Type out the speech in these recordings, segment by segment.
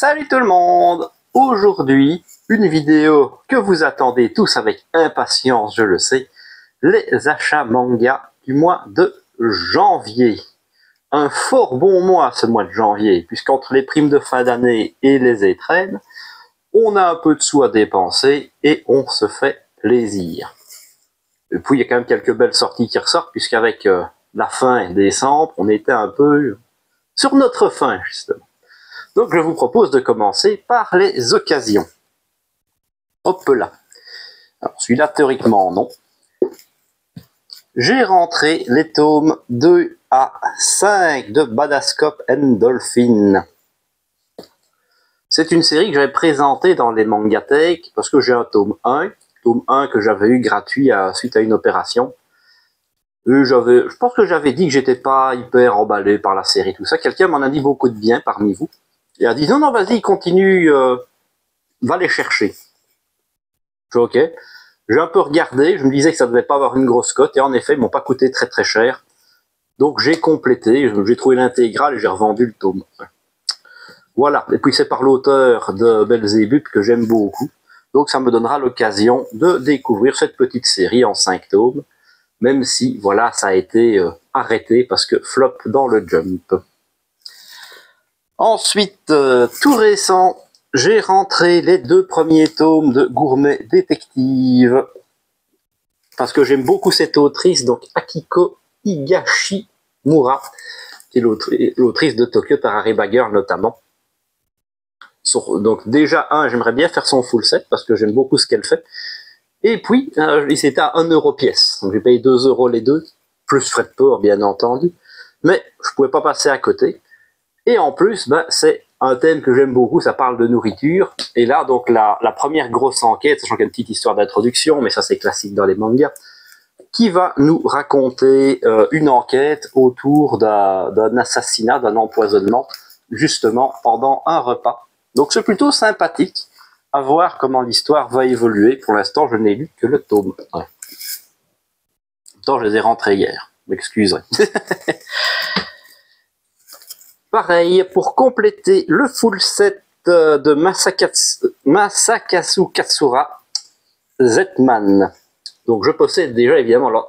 Salut tout le monde! Aujourd'hui, une vidéo que vous attendez tous avec impatience, je le sais, les achats manga du mois de janvier. Un fort bon mois ce mois de janvier, puisqu'entre les primes de fin d'année et les étrennes, on a un peu de sous à dépenser et on se fait plaisir. Et puis il y a quand même quelques belles sorties qui ressortent, puisqu'avec la fin décembre, on était un peu sur notre fin justement. Donc je vous propose de commencer par les occasions. Hop là. Alors celui-là théoriquement non. J'ai rentré les tomes 2 à 5 de Badascope and Dolphin. C'est une série que j'avais présentée dans les Mangathèques parce que j'ai un tome 1 que j'avais eu gratuit suite à une opération. Et je pense que j'avais dit que j'étais pas hyper emballé par la série, tout ça. Quelqu'un m'en a dit beaucoup de bien parmi vous. Et a dit non, vas-y, continue, va les chercher. Je dis ok. J'ai un peu regardé, je me disais que ça devait pas avoir une grosse cote, et en effet, ils m'ont pas coûté très très cher. Donc j'ai complété, j'ai trouvé l'intégrale et j'ai revendu le tome. Voilà, et puis c'est par l'auteur de Belzébuth que j'aime beaucoup. Donc ça me donnera l'occasion de découvrir cette petite série en 5 tomes, même si, voilà, ça a été arrêté parce que flop dans le Jump. Ensuite, tout récent, j'ai rentré les 2 premiers tomes de Gourmet Détective. Parce que j'aime beaucoup cette autrice, donc Akiko Higashimura, qui est l'autrice de Tokyo Tarareba Girl notamment. Donc déjà, j'aimerais bien faire son full set, parce que j'aime beaucoup ce qu'elle fait. Et puis, c'était à 1 euro pièce. Donc j'ai payé 2 € les deux, plus frais de port bien entendu. Mais je pouvais pas passer à côté. Et en plus, c'est un thème que j'aime beaucoup, ça parle de nourriture. Et là, donc, la première grosse enquête, sachant qu'il y a une petite histoire d'introduction, mais ça c'est classique dans les mangas, qui va nous raconter une enquête autour d'un assassinat, d'un empoisonnement, justement pendant un repas. Donc c'est plutôt sympathique à voir comment l'histoire va évoluer. Pour l'instant, je n'ai lu que le tome 1. En même temps, je les ai rentrés hier, m'excuserez. Pareil, pour compléter le full set de Masakazu Katsura, Z-Man. Donc je possède déjà évidemment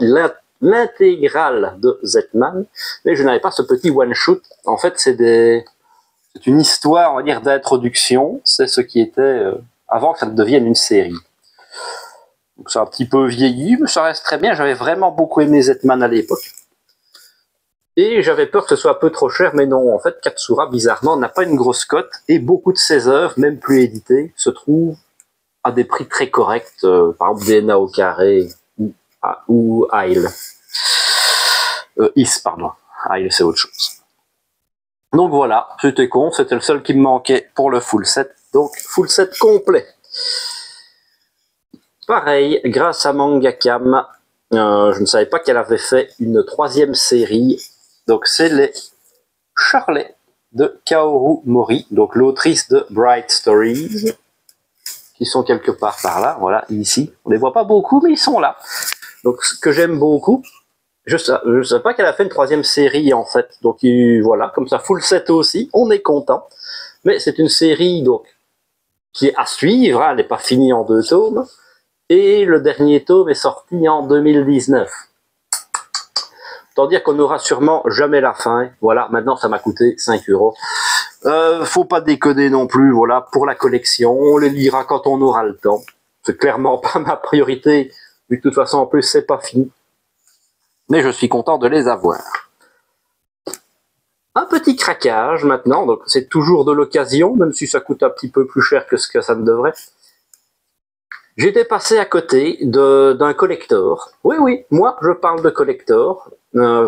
l'intégrale de Z-Man, mais je n'avais pas ce petit one-shot. En fait, c'est une histoire, on va dire, d'introduction. C'est ce qui était avant que ça ne devienne une série. Donc c'est un petit peu vieilli, mais ça reste très bien. J'avais vraiment beaucoup aimé Z-Man à l'époque. Et j'avais peur que ce soit un peu trop cher, mais non, en fait, Katsura, bizarrement, n'a pas une grosse cote, et beaucoup de ses œuvres, même plus éditées, se trouvent à des prix très corrects, par exemple DNA au carré, ou Isle. Pardon. Isle, c'est autre chose. Donc voilà, c'était con, c'était le seul qui me manquait pour le full set, donc full set complet. Pareil, grâce à Mangakam, je ne savais pas qu'elle avait fait une 3e série. Donc c'est les Charlets de Kaoru Mori, donc l'autrice de Bright Stories, qui sont quelque part par là, voilà, ici. On les voit pas beaucoup, mais ils sont là. Donc ce que j'aime beaucoup, je sais pas qu'elle a fait une 3e série en fait. Donc voilà, comme ça, full set aussi, on est content. Mais c'est une série donc qui est à suivre, elle n'est pas finie en 2 tomes. Et le dernier tome est sorti en 2019. Autant dire qu'on n'aura sûrement jamais la fin. Voilà, maintenant ça m'a coûté 5 €. Faut pas déconner non plus, voilà, pour la collection. On les lira quand on aura le temps. C'est clairement pas ma priorité, vu que de toute façon en plus c'est pas fini. Mais je suis content de les avoir. Un petit craquage maintenant, donc c'est toujours de l'occasion, même si ça coûte un petit peu plus cher que ce que ça ne devrait. J'étais passé à côté d'un collector. Oui, moi je parle de collector,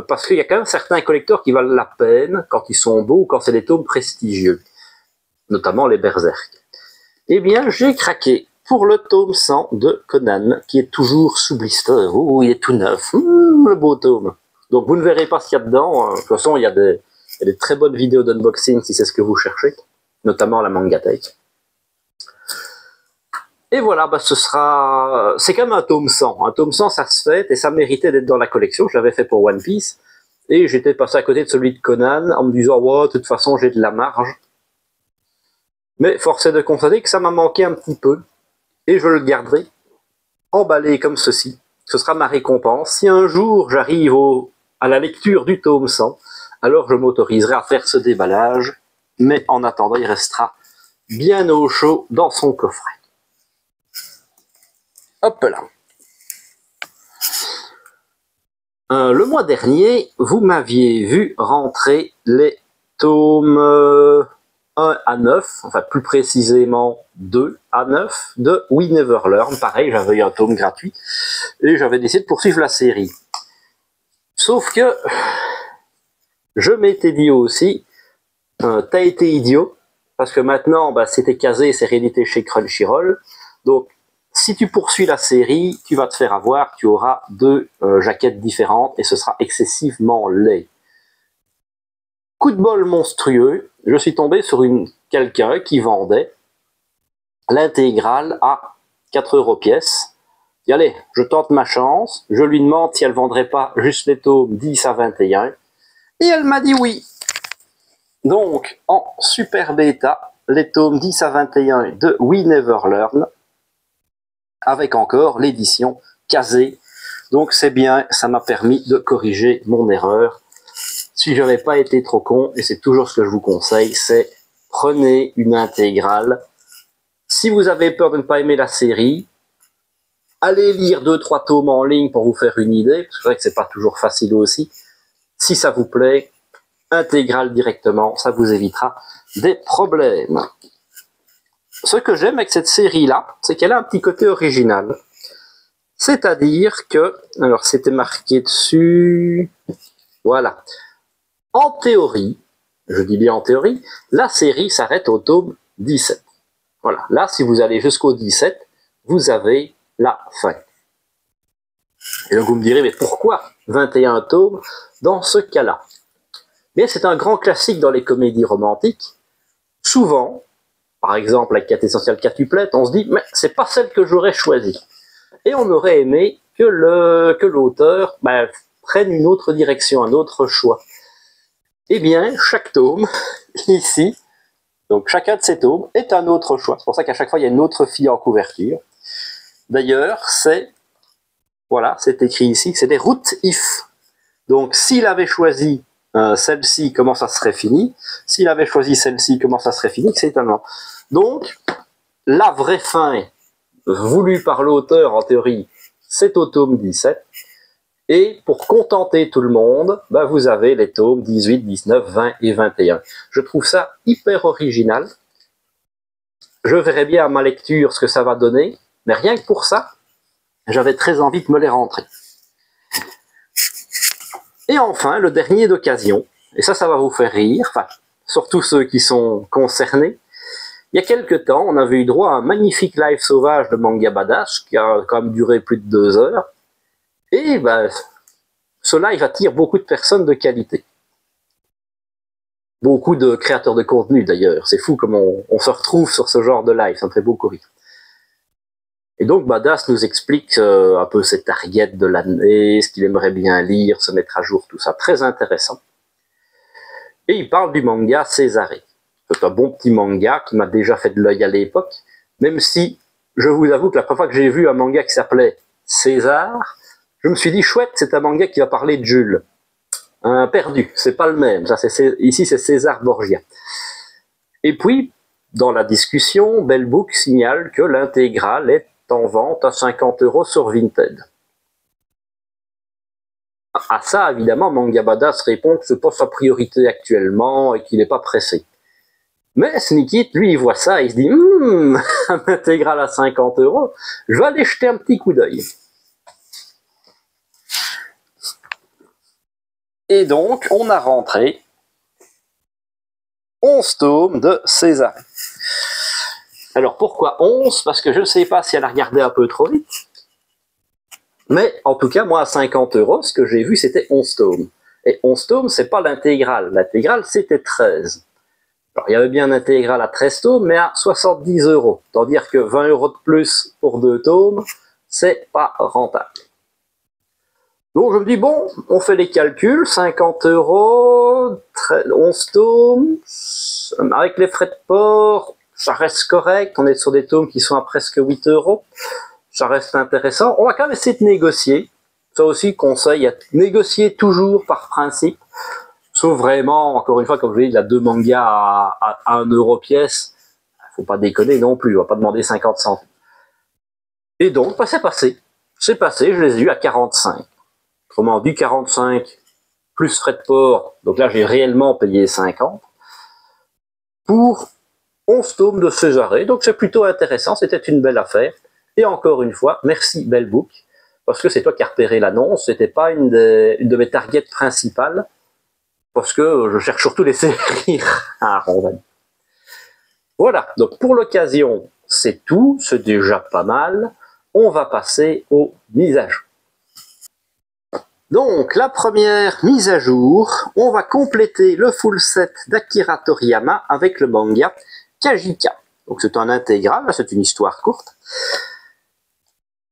parce qu'il y a quand même certains collectors qui valent la peine quand ils sont beaux ou quand c'est des tomes prestigieux, notamment les Berserk. Eh bien, j'ai craqué pour le tome 100 de Conan, qui est toujours sous blister. Oh, il est tout neuf, le beau tome. Donc vous ne verrez pas ce qu'il y a dedans. De toute façon, il y a des très bonnes vidéos d'unboxing si c'est ce que vous cherchez, notamment la Mangathèque. Et voilà, c'est quand même un tome 100. Un tome 100, ça se fait, et ça méritait d'être dans la collection. Je l'avais fait pour One Piece. Et j'étais passé à côté de celui de Conan, en me disant, ouais, de toute façon, j'ai de la marge. Mais force est de constater que ça m'a manqué un petit peu. Et je le garderai emballé comme ceci. Ce sera ma récompense. Si un jour j'arrive à la lecture du tome 100, alors je m'autoriserai à faire ce déballage. Mais en attendant, il restera bien au chaud dans son coffret. Hop là. Le mois dernier, vous m'aviez vu rentrer les tomes 1 à 9, enfin plus précisément 2 à 9 de We Never Learn. Pareil, j'avais eu un tome gratuit et j'avais décidé de poursuivre la série. Sauf que je m'étais dit aussi, t'as été idiot, parce que maintenant c'était casé, c'est réédité chez Crunchyroll, donc si tu poursuis la série, tu vas te faire avoir, tu auras 2 jaquettes différentes et ce sera excessivement laid. Coup de bol monstrueux, je suis tombé sur quelqu'un qui vendait l'intégrale à 4 € pièce. Et allez, je tente ma chance, je lui demande si elle vendrait pas juste les tomes 10 à 21, et elle m'a dit oui. Donc, en super bêta, les tomes 10 à 21 de We Never Learn, avec encore l'édition casée. Donc c'est bien, ça m'a permis de corriger mon erreur. Si je n'avais pas été trop con, et c'est toujours ce que je vous conseille, c'est prenez une intégrale. Si vous avez peur de ne pas aimer la série, allez lire 2-3 tomes en ligne pour vous faire une idée, parce que c'est vrai que c'est pas toujours facile aussi. Si ça vous plaît, intégrale directement, ça vous évitera des problèmes. Ce que j'aime avec cette série-là, c'est qu'elle a un petit côté original. C'est-à-dire que, alors c'était marqué dessus, voilà. En théorie, je dis bien en théorie, la série s'arrête au tome 17. Voilà, là si vous allez jusqu'au 17, vous avez la fin. Et donc vous me direz, mais pourquoi 21 tomes dans ce cas-là? Mais c'est un grand classique dans les comédies romantiques. Souvent, par exemple avec 4 essentiels quatuplets, on se dit, mais c'est pas celle que j'aurais choisie. Et on aurait aimé que l'auteur prenne une autre direction, un autre choix. Eh bien, chaque tome, ici, donc chacun de ces tomes est un autre choix. C'est pour ça qu'à chaque fois, il y a une autre fille en couverture. D'ailleurs, c'est écrit ici, c'est des routes if. Donc, s'il avait choisi celle-ci, comment ça serait fini? S'il avait choisi celle-ci, comment ça serait fini? C'est étonnant. Donc, la vraie fin voulue par l'auteur, en théorie, c'est au tome 17. Et pour contenter tout le monde, vous avez les tomes 18, 19, 20 et 21. Je trouve ça hyper original. Je verrai bien à ma lecture ce que ça va donner, mais rien que pour ça, j'avais très envie de me les rentrer. Et enfin, le dernier d'occasion, et ça va vous faire rire, enfin, surtout ceux qui sont concernés. Il y a quelques temps, on avait eu droit à un magnifique live sauvage de Manga Badass, qui a quand même duré plus de 2 heures. Et ce live attire beaucoup de personnes de qualité. Beaucoup de créateurs de contenu d'ailleurs. C'est fou comme on se retrouve sur ce genre de live, ça me fait beaucoup rire. Et donc Badass nous explique un peu ses targets de l'année, ce qu'il aimerait bien lire, se mettre à jour, tout ça. Très intéressant. Et il parle du manga Césarée. C'est un bon petit manga qui m'a déjà fait de l'œil à l'époque, même si je vous avoue que la première fois que j'ai vu un manga qui s'appelait César, je me suis dit, chouette, c'est un manga qui va parler de Jules. Perdu, c'est pas le même. Ça, ici, c'est César Borgia. Et puis, dans la discussion, Bellbook signale que l'intégrale est en vente à 50 € sur Vinted. À ça, évidemment, Manga Badass répond que c'est pas sa priorité actuellement et qu'il n'est pas pressé. Mais Sneakit, lui, il voit ça et il se dit, un intégral à 50 €, je vais aller jeter un petit coup d'œil. Et donc, on a rentré 11 tomes de César. Alors, pourquoi 11? Parce que je ne sais pas si elle a regardé un peu trop vite. Mais, en tout cas, moi, à 50 €, ce que j'ai vu, c'était 11 tomes. Et 11 tomes, c'est pas l'intégrale. L'intégrale, c'était 13. Alors, il y avait bien un intégral à 13 tomes, mais à 70 €. Tant dire que 20 € de plus pour 2 tomes, c'est pas rentable. Donc je me dis, bon, on fait les calculs, 50 €, 11 tomes, avec les frais de port, ça reste correct, on est sur des tomes qui sont à presque 8 €, ça reste intéressant. On va quand même essayer de négocier, ça aussi conseil, à négocier toujours par principe, sauf vraiment, encore une fois, comme je l'ai dit, la 2 mangas à 1 € pièce, faut pas déconner non plus, on va pas demander 50 centimes. Et donc, bah, c'est passé, je les ai eu à 45. Autrement dit, 45 plus frais de port, donc là j'ai réellement payé 50, pour 11 tomes de Césarée, donc c'est plutôt intéressant, c'était une belle affaire. Et encore une fois, merci Bellbook, parce que c'est toi qui as repéré l'annonce, c'était pas une de mes targets principales, parce que je cherche surtout les séries rares, on va dire. Voilà, donc pour l'occasion, c'est tout, c'est déjà pas mal. On va passer aux mises à jour. Donc, la première mise à jour, on va compléter le full set d'Akira Toriyama avec le manga Kajika. Donc c'est un intégral, c'est une histoire courte.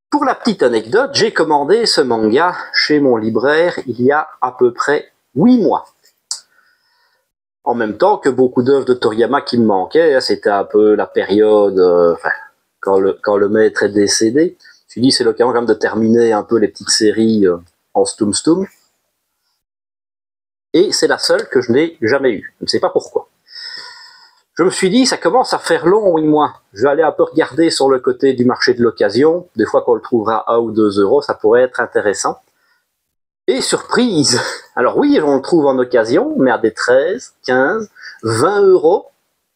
Pour la petite anecdote, j'ai commandé ce manga chez mon libraire il y a à peu près 8 mois. En même temps que beaucoup d'œuvres de Toriyama qui me manquaient, c'était un peu la période, quand le maître est décédé. Je me suis dit, c'est l'occasion quand même de terminer un peu les petites séries en stum. Et c'est la seule que je n'ai jamais eue. Je ne sais pas pourquoi. Je me suis dit, ça commence à faire long, 8 mois. Je vais aller un peu regarder sur le côté du marché de l'occasion. Des fois qu'on le trouvera à 1 ou 2 €, ça pourrait être intéressant. Et surprise, alors oui, on le trouve en occasion, mais à des 13, 15, 20 €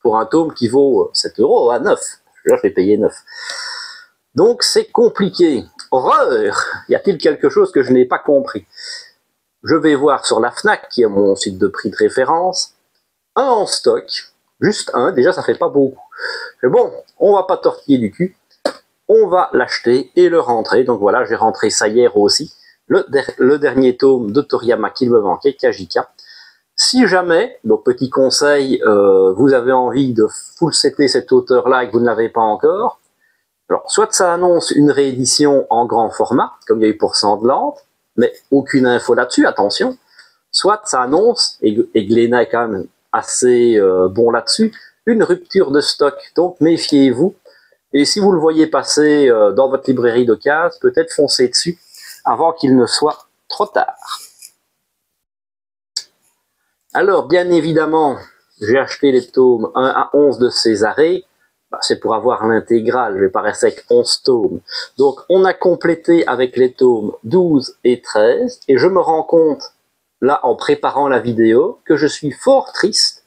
pour un tome qui vaut 7 € à 9. Là, je vais payer 9. Donc c'est compliqué. Horreur! Y a-t-il quelque chose que je n'ai pas compris? Je vais voir sur la Fnac, qui est mon site de prix de référence, un en stock, juste un, déjà ça fait pas beaucoup. Mais bon, on va pas tortiller du cul, on va l'acheter et le rentrer. Donc voilà, j'ai rentré ça hier aussi, le dernier tome de Toriyama qui me manquait, Kajika. Si jamais, donc petit conseil, vous avez envie de full setter cet auteur-là et que vous ne l'avez pas encore, alors soit ça annonce une réédition en grand format, comme il y a eu pour Sandland, mais aucune info là-dessus, attention, soit ça annonce, et Glénat est quand même assez bon là-dessus, une rupture de stock, donc méfiez-vous, et si vous le voyez passer dans votre librairie d'occasion, peut-être foncez dessus avant qu'il ne soit trop tard. Alors, bien évidemment, j'ai acheté les tomes 1 à 11 de Césarée. C'est pour avoir l'intégrale, je vais pas rester avec 11 tomes. Donc, on a complété avec les tomes 12 et 13, et je me rends compte, là, en préparant la vidéo, que je suis fort triste,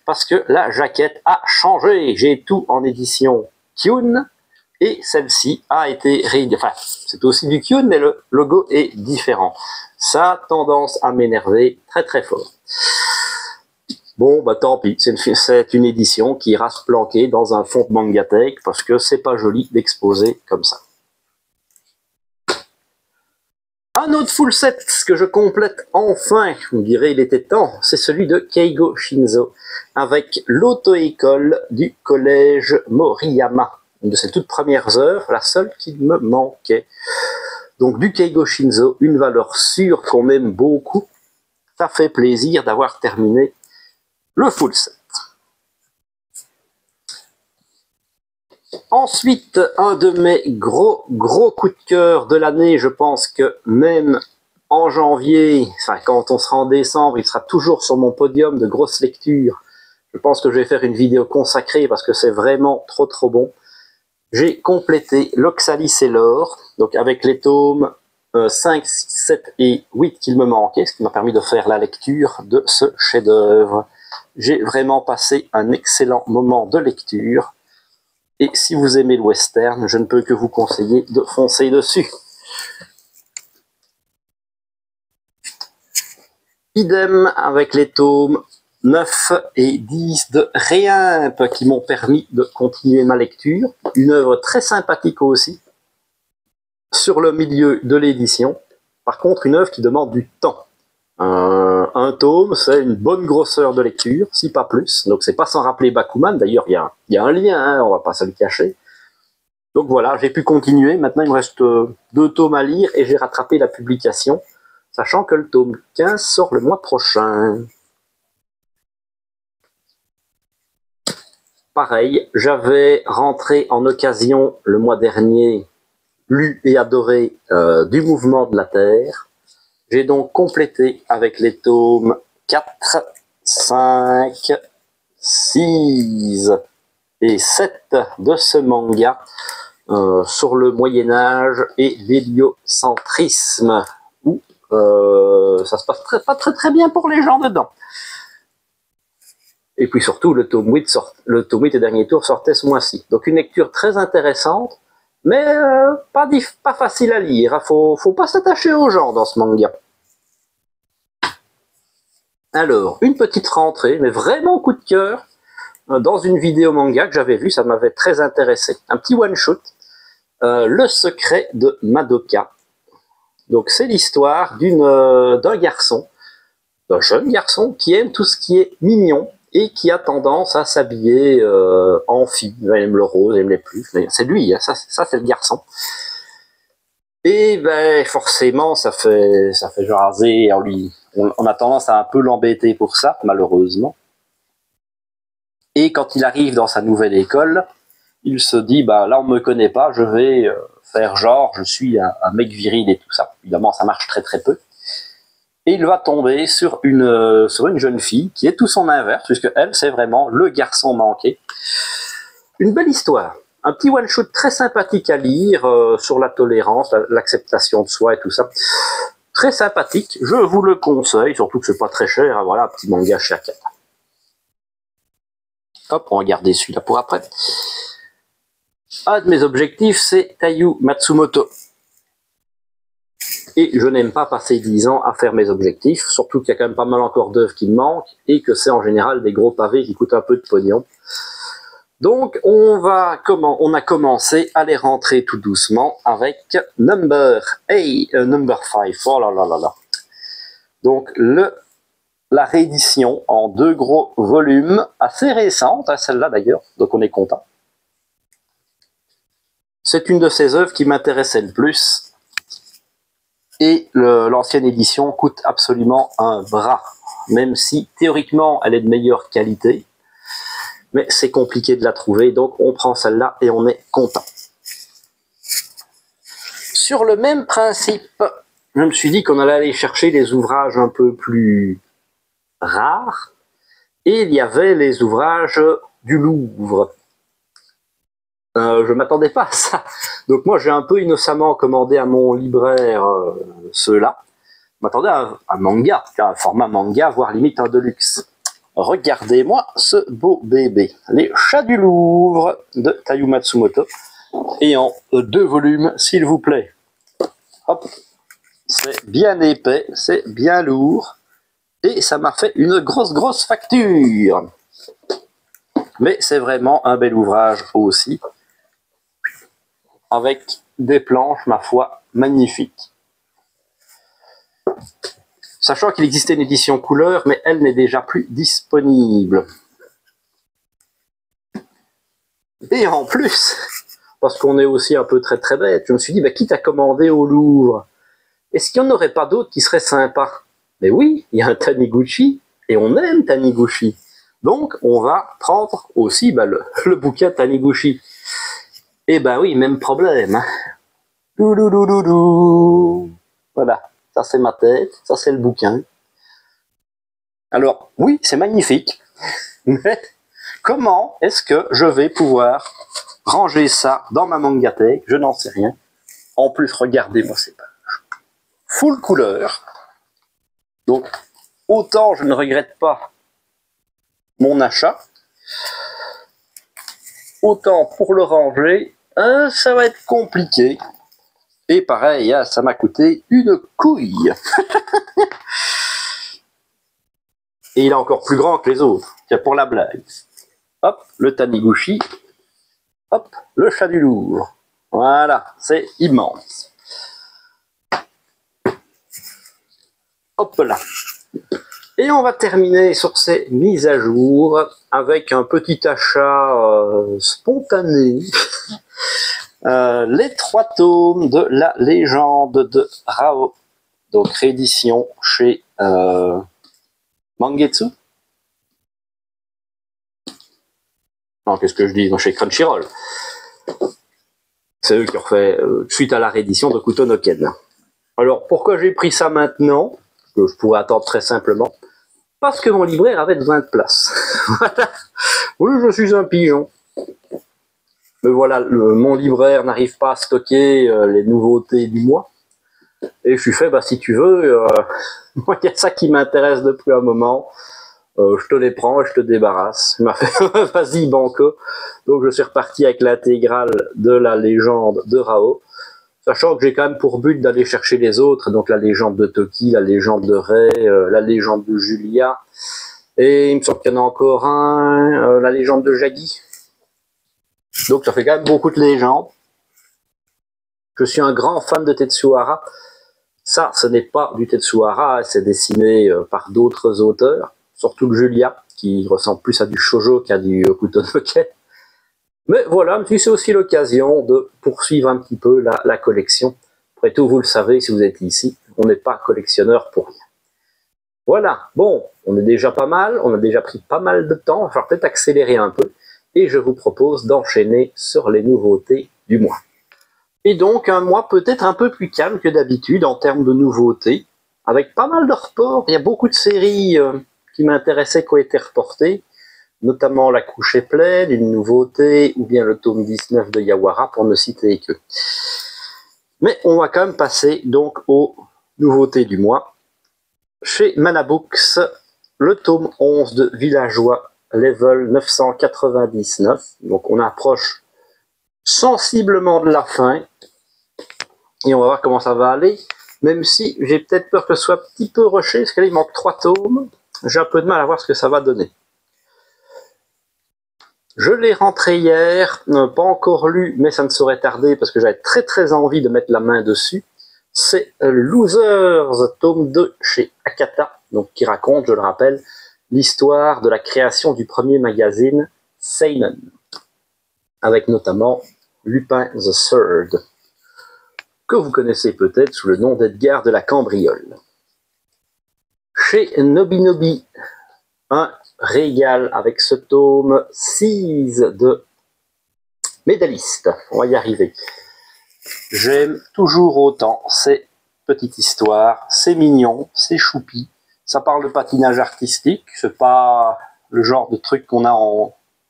parce que la jaquette a changé. J'ai tout en édition Kyun, et celle-ci a été rééditée. Enfin, c'est aussi du Kyun, mais le logo est différent. Ça a tendance à m'énerver très très fort. Bon, bah tant pis, c'est une édition qui ira se planquer dans un fond de Mangatech parce que c'est pas joli d'exposer comme ça. Un autre full set que je complète enfin, on dirait il était temps, c'est celui de Keigo Shinzo avec l'auto-école du collège Moriyama. Une de ses toutes premières œuvres, la seule qui me manquait. Donc du Keigo Shinzo, une valeur sûre qu'on aime beaucoup. Ça fait plaisir d'avoir terminé le full set. Ensuite, un de mes gros coups de cœur de l'année, je pense que même en janvier, enfin quand on sera en décembre, il sera toujours sur mon podium de grosses lectures. Je pense que je vais faire une vidéo consacrée parce que c'est vraiment trop bon. J'ai complété l'Oxalis et l'or, donc avec les tomes 5, 6, 7 et 8 qu'il me manquait, ce qui m'a permis de faire la lecture de ce chef-d'œuvre. J'ai vraiment passé un excellent moment de lecture. Et si vous aimez le western, je ne peux que vous conseiller de foncer dessus. Idem avec les tomes 9 et 10 de Réimp qui m'ont permis de continuer ma lecture. Une œuvre très sympathique aussi, sur le milieu de l'édition. Par contre, une œuvre qui demande du temps. Un tome, c'est une bonne grosseur de lecture, si pas plus. Donc c'est pas sans rappeler Bakuman. D'ailleurs, il y a un lien, hein, on va pas se le cacher. Donc voilà, j'ai pu continuer. Maintenant, il me reste 2 tomes à lire et j'ai rattrapé la publication, sachant que le tome 15 sort le mois prochain. pareil, j'avais rentré en occasion le mois dernier, lu et adoré du Mouvement de la Terre. J'ai donc complété avec les tomes 4, 5, 6 et 7 de ce manga sur le Moyen-Âge et l'héliocentrisme, où ça se passe pas très bien pour les gens dedans. Et puis surtout, le tome 8 et dernier tour sortait ce mois-ci. Donc une lecture très intéressante, mais pas facile à lire. Faut pas s'attacher aux gens dans ce manga. Alors, une petite rentrée, mais vraiment coup de cœur, dans une vidéo manga que j'avais vue, ça m'avait très intéressé. Un petit one-shot, Le secret de Madoka. Donc c'est l'histoire d'un garçon, d'un jeune garçon qui aime tout ce qui est mignon, et qui a tendance à s'habiller en fille. Il aime le rose, il aime les plumes. C'est lui, hein, ça c'est le garçon. Et ben forcément, ça fait jaser. On a tendance à un peu l'embêter pour ça, malheureusement. Et quand il arrive dans sa nouvelle école, il se dit, bah là on me connaît pas, je vais faire genre, je suis un mec viril et tout ça. Évidemment, ça marche très peu. Et il va tomber sur une jeune fille qui est tout son inverse, puisque elle, c'est vraiment le garçon manqué. Une belle histoire. Un petit one-shot très sympathique à lire sur la tolérance, l'acceptation de soi et tout ça. Très sympathique, je vous le conseille, surtout que c'est pas très cher. Hein, voilà, un petit manga chez Akata. Hop, on va garder celui-là pour après. Un de mes objectifs, c'est Taiyu Matsumoto. Et je n'aime pas passer 10 ans à faire mes objectifs, surtout qu'il y a quand même pas mal encore d'œuvres qui me manquent, et que c'est en général des gros pavés qui coûtent un peu de pognon. Donc on a commencé à les rentrer tout doucement avec Number 5. Oh là là là là. Donc la réédition en 2 gros volumes, assez récente, hein, celle-là d'ailleurs, donc on est content. C'est une de ces œuvres qui m'intéressait le plus. Et l'ancienne édition coûte absolument un bras, même si théoriquement elle est de meilleure qualité, mais c'est compliqué de la trouver, donc on prend celle-là et on est content. Sur le même principe, je me suis dit qu'on allait aller chercher les ouvrages un peu plus rares, et il y avait les ouvrages du Louvre. Je m'attendais pas à ça. Donc moi j'ai un peu innocemment commandé à mon libraire ceux-là. Je m'attendais à un manga, un format manga, voire limite un deluxe. Regardez-moi ce beau bébé. Les Chats du Louvre de Taiyu Matsumoto. Et en 2 volumes, s'il vous plaît. Hop. C'est bien épais, c'est bien lourd. Et ça m'a fait une grosse facture. Mais c'est vraiment un bel ouvrage aussi. Avec des planches, ma foi, magnifiques. Sachant qu'il existait une édition couleur, mais elle n'est déjà plus disponible. Et en plus, parce qu'on est aussi un peu très bête, je me suis dit, bah, quitte à commander au Louvre, est-ce qu'il n'y en aurait pas d'autres qui seraient sympas? Mais oui, il y a un Taniguchi, et on aime Taniguchi. Donc, on va prendre aussi le bouquin Taniguchi. Et ben oui, même problème. Voilà, ça c'est ma tête, ça c'est le bouquin. Alors, oui, c'est magnifique, mais comment est-ce que je vais pouvoir ranger ça dans ma mangathèque? Je n'en sais rien. En plus, regardez-moi ces pages. Full couleur. Donc, autant je ne regrette pas mon achat, autant pour le ranger, ça va être compliqué. Et pareil, ça m'a coûté une couille. Et il est encore plus grand que les autres. C'est pour la blague. Hop, le Taniguchi. Hop, le Chat du Louvre. Voilà, c'est immense. Hop là. Et on va terminer sur ces mises à jour avec un petit achat spontané. Les 3 tomes de la légende de Rao. Donc réédition chez Mangetsu. Non, qu'est-ce que je dis? Non, chez Crunchyroll. C'est eux qui ont fait suite à la réédition de Kuto no Ken. Alors, pourquoi j'ai pris ça maintenant? Que je pourrais attendre très simplement. Parce que mon libraire avait besoin de place. Voilà. Oui, je suis un pigeon. Mais voilà, mon libraire n'arrive pas à stocker les nouveautés du mois. Et je suis fait, bah si tu veux, moi il y a ça qui m'intéresse depuis un moment. Je te les prends et je te débarrasse. Il m'a fait, vas-y banco. Donc je suis reparti avec l'intégrale de la légende de Rao. Sachant que j'ai quand même pour but d'aller chercher les autres. Donc la légende de Toki, la légende de Rei, la légende de Julia. Et il me semble qu'il y en a encore un, la légende de Jagi. Donc ça fait quand même beaucoup de légendes. Je suis un grand fan de Tetsuhara. Ça, ce n'est pas du Tetsuhara, c'est dessiné par d'autres auteurs. Surtout le Julia, qui ressemble plus à du shoujo qu'à du Kuto no Ken. Mais voilà, c'est aussi l'occasion de poursuivre un petit peu la collection. Après tout, vous le savez, si vous êtes ici, on n'est pas collectionneur pour rien. Voilà, bon, on est déjà pas mal, on a déjà pris pas mal de temps, il va falloir peut-être accélérer un peu. Et je vous propose d'enchaîner sur les nouveautés du mois. Et donc un mois peut-être un peu plus calme que d'habitude en termes de nouveautés, avec pas mal de reports. Il y a beaucoup de séries qui m'intéressaient qui ont été reportées, notamment La couche est pleine, une nouveauté, ou bien le tome 19 de Yawara, pour ne citer que. Mais on va quand même passer donc aux nouveautés du mois. Chez Manabooks, le tome 11 de Villageois, level 999. Donc on approche sensiblement de la fin. Et on va voir comment ça va aller. Même si j'ai peut-être peur que ce soit un petit peu rushé, parce que là il manque 3 tomes. J'ai un peu de mal à voir ce que ça va donner. Je l'ai rentré hier, pas encore lu, mais ça ne saurait tarder parce que j'avais très envie de mettre la main dessus. C'est Losers, tome 2 chez Akata, donc qui raconte, je le rappelle, l'histoire de la création du premier magazine Seinen, avec notamment Lupin the Third, que vous connaissez peut-être sous le nom d'Edgar de la Cambriole. Chez Nobinobi, un régal avec ce tome 6 de Médaliste. On va y arriver. J'aime toujours autant ces petites histoires, c'est mignon, c'est choupi. Ça parle de patinage artistique, c'est pas le genre de truc qu'on a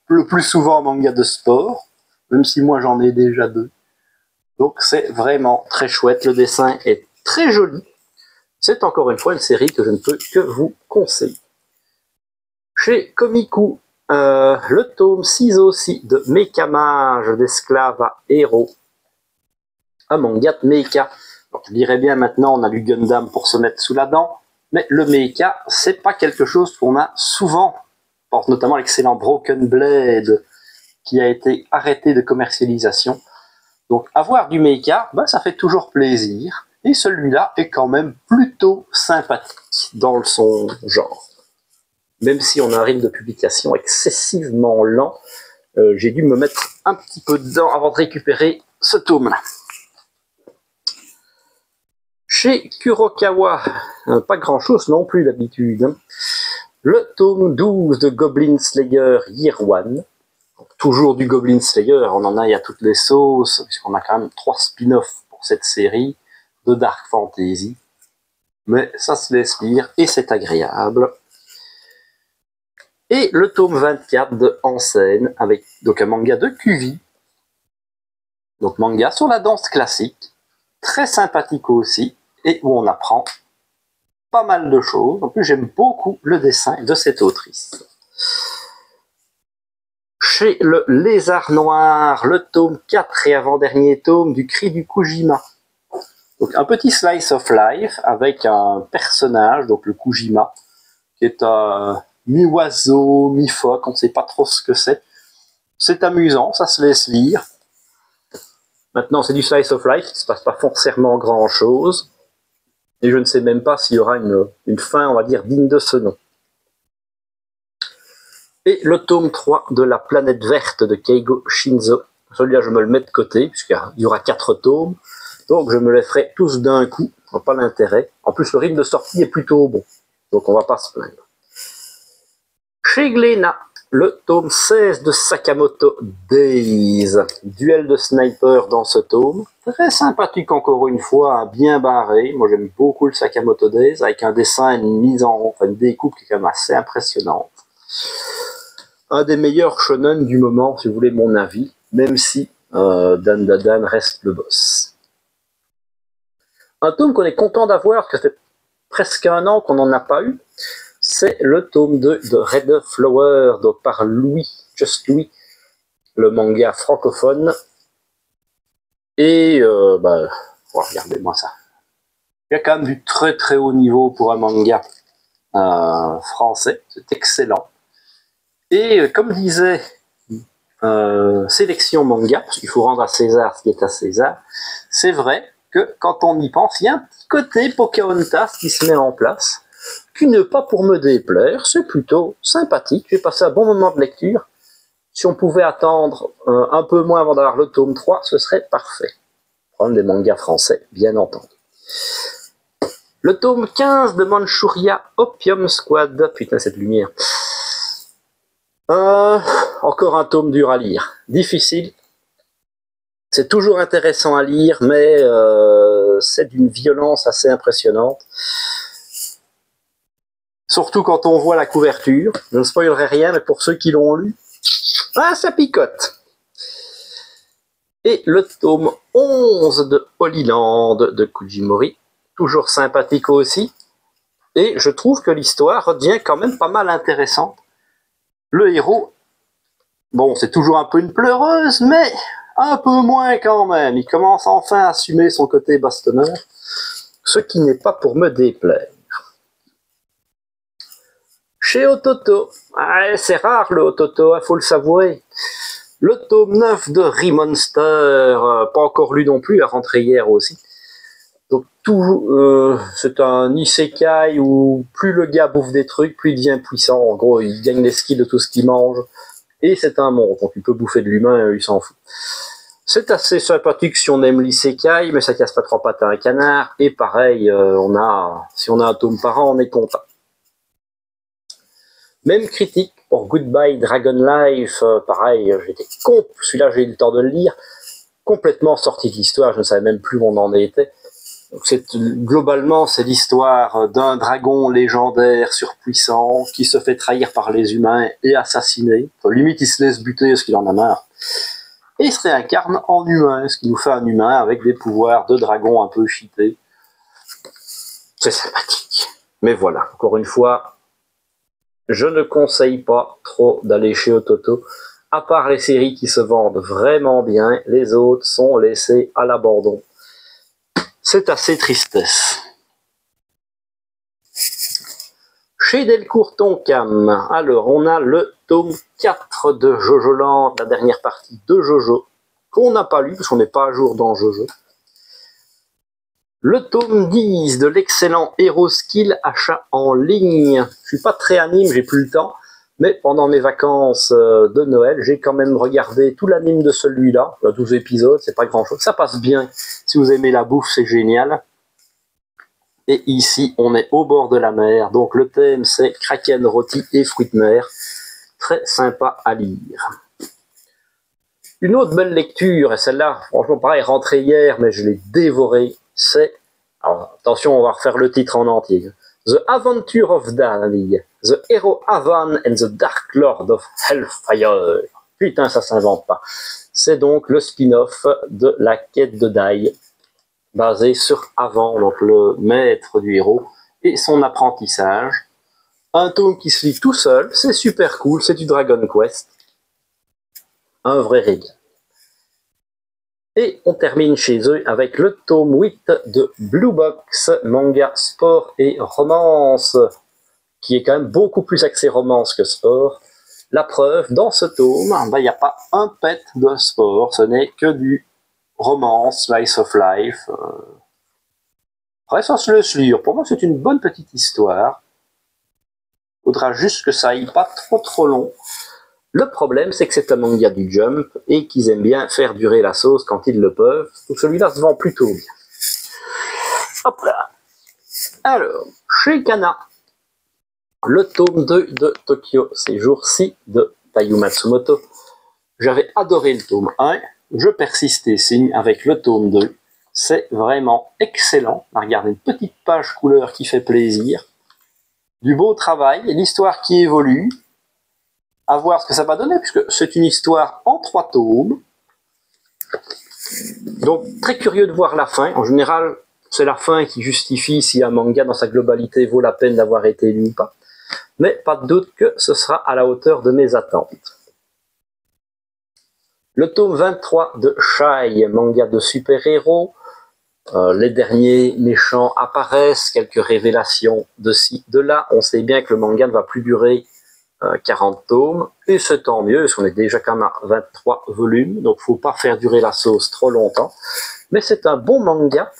le plus souvent en manga de sport, même si moi j'en ai déjà 2. Donc c'est vraiment très chouette, le dessin est très joli. C'est encore une fois une série que je ne peux que vous conseiller. Chez Komiku, le tome 6 aussi de Mécamage d'esclaves à héros. Un manga de mecha. Donc, je dirais bien maintenant on a du Gundam pour se mettre sous la dent, mais le mecha c'est pas quelque chose qu'on a souvent. Je pense notamment à l'excellent Broken Blade qui a été arrêté de commercialisation. Donc avoir du mecha, ça fait toujours plaisir. Et celui-là est quand même plutôt sympathique dans son genre. Même si on a un rythme de publication excessivement lent, j'ai dû me mettre un petit peu dedans avant de récupérer ce tome-là. Chez Kurokawa, pas grand-chose non plus d'habitude. Le tome 12 de Goblin Slayer Year One. Toujours du Goblin Slayer, on en a à toutes les sauces, puisqu'on a quand même 3 spin-offs pour cette série de Dark Fantasy. Mais ça se laisse lire et c'est agréable. Et le tome 24 de En Scène, avec donc un manga de QV. Donc manga sur la danse classique, très sympathique aussi, et où on apprend pas mal de choses. En plus, j'aime beaucoup le dessin de cette autrice. Chez le Lézard Noir, le tome 4 et avant-dernier tome du Cri du Kujima. Donc un petit slice of life avec un personnage, donc le Kujima, qui est un mi-oiseau, mi-phoque, on ne sait pas trop ce que c'est. C'est amusant, ça se laisse lire. Maintenant, c'est du slice of life, il ne se passe pas forcément grand-chose. Et je ne sais même pas s'il y aura une fin, on va dire, digne de ce nom. Et le tome 3 de La Planète Verte de Keigo Shinzo. Celui-là, je me le mets de côté, puisqu'il y aura 4 tomes. Donc, je me les ferai tous d'un coup. On n'a pas l'intérêt. En plus, le rythme de sortie est plutôt bon. Donc, on ne va pas se plaindre. Chez Glénat, le tome 16 de Sakamoto Days. Duel de sniper dans ce tome. Très sympathique encore une fois, bien barré. Moi j'aime beaucoup le Sakamoto Days, avec un dessin, une mise en enfin, une découpe qui est quand même assez impressionnante. Un des meilleurs shonen du moment, si vous voulez mon avis, même si Dan Dadan reste le boss. Un tome qu'on est content d'avoir, parce que ça fait presque un an qu'on n'en a pas eu, c'est le tome 2 de Red Flower, donc par Louis, Just Louis, le manga francophone. Et regardez-moi ça. Il y a quand même du très très haut niveau pour un manga français, c'est excellent. Et comme disait Sélection Manga, parce qu'il faut rendre à César ce qui est à César, c'est vrai que quand on y pense, il y a un petit côté Pocahontas qui se met en place, qui n'est pas pour me déplaire, c'est plutôt sympathique. J'ai passé un bon moment de lecture. Si on pouvait attendre un peu moins avant d'avoir le tome 3, ce serait parfait. Problème des mangas français, bien entendu. Le tome 15 de Manchuria Opium Squad. Putain, cette lumière. Encore un tome dur à lire. Difficile. C'est toujours intéressant à lire, mais c'est d'une violence assez impressionnante. Surtout quand on voit la couverture. Je ne spoilerai rien, mais pour ceux qui l'ont lu, ça picote. Et le tome 11 de Holy Land de Kujimori, toujours sympathique aussi. Et je trouve que l'histoire devient quand même pas mal intéressante. Le héros, bon, c'est toujours un peu une pleureuse, mais un peu moins quand même. Il commence enfin à assumer son côté bastonneur, ce qui n'est pas pour me déplaire. Chez Ototo, c'est rare le Ototo, il faut le savourer. Le tome 9 de Remonster, pas encore lu non plus, a rentré hier aussi. Donc c'est un isekai où plus le gars bouffe des trucs, plus il devient puissant. En gros, il gagne les skills de tout ce qu'il mange. Et c'est un monstre, donc il peut bouffer de l'humain, il s'en fout. C'est assez sympathique si on aime l'isekai, mais ça casse pas trop pattes à un canard. Et pareil, si on a un tome par an, on est content. Même critique pour Goodbye Dragon Life, pareil, celui-là j'ai eu le temps de le lire, complètement sorti de l'histoire, je ne savais même plus où on en était. Donc globalement, c'est l'histoire d'un dragon légendaire surpuissant qui se fait trahir par les humains et assassiner. Enfin, limite, il se laisse buter parce qu'il en a marre. Et il se réincarne en humain, ce qui nous fait un humain avec des pouvoirs de dragon un peu cheatés. C'est sympathique. Mais voilà, encore une fois, je ne conseille pas trop d'aller chez Ototo. À part les séries qui se vendent vraiment bien, les autres sont laissées à l'abandon. C'est assez tristesse. Chez Delcourt Tonkam, alors on a le tome 4 de Jojo Land, la dernière partie de Jojo, qu'on n'a pas lu parce qu'on n'est pas à jour dans Jojo. Le tome 10 de l'excellent Hero Skill achat en ligne. Je suis pas très anime, j'ai plus le temps, mais pendant mes vacances de Noël, j'ai quand même regardé tout l'anime de celui-là, 12 épisodes, c'est pas grand chose, ça passe bien. Si vous aimez la bouffe, c'est génial. Et ici, on est au bord de la mer, donc le thème c'est kraken, rôti et fruits de mer. Très sympa à lire. Une autre belle lecture, et celle-là, franchement pareil, rentrée hier, mais je l'ai dévorée, c'est, alors attention, on va refaire le titre en entier. The Adventure of Dai, The Hero Avan and the Dark Lord of Hellfire. Putain, ça s'invente pas. C'est donc le spin-off de la quête de Dai, basé sur Avan, donc le maître du héros, et son apprentissage. Un tome qui se lit tout seul, c'est super cool, c'est du Dragon Quest. Un vrai régal. Et on termine chez eux avec le tome 8 de Blue Box, manga sport et romance, qui est quand même beaucoup plus axé romance que sport. La preuve, dans ce tome, il n'y a pas un pet de sport, ce n'est que du romance, slice of life. Après, ça se laisse lire. Pour moi, c'est une bonne petite histoire. Il faudra juste que ça aille pas trop long. Le problème, c'est que c'est un manga du Jump et qu'ils aiment bien faire durer la sauce quand ils le peuvent. Donc celui-là se vend plutôt bien. Hop là. Alors, chez Kana, le tome 2 de Tokyo Séjour 6 de Taiyu Matsumoto. J'avais adoré le tome 1, je persiste et signe avec le tome 2. C'est vraiment excellent. Regardez, une petite page couleur qui fait plaisir. Du beau travail, l'histoire qui évolue. À voir ce que ça va donner, puisque c'est une histoire en 3 tomes. Donc, très curieux de voir la fin. En général, c'est la fin qui justifie si un manga dans sa globalité vaut la peine d'avoir été lu ou pas. Mais pas de doute que ce sera à la hauteur de mes attentes. Le tome 23 de Shai, manga de super-héros. Les derniers méchants apparaissent, quelques révélations de ci, de là. On sait bien que le manga ne va plus durer 40 tomes, et c'est tant mieux, parce qu'on est déjà quand même à 23 volumes, donc il ne faut pas faire durer la sauce trop longtemps. Mais c'est un bon manga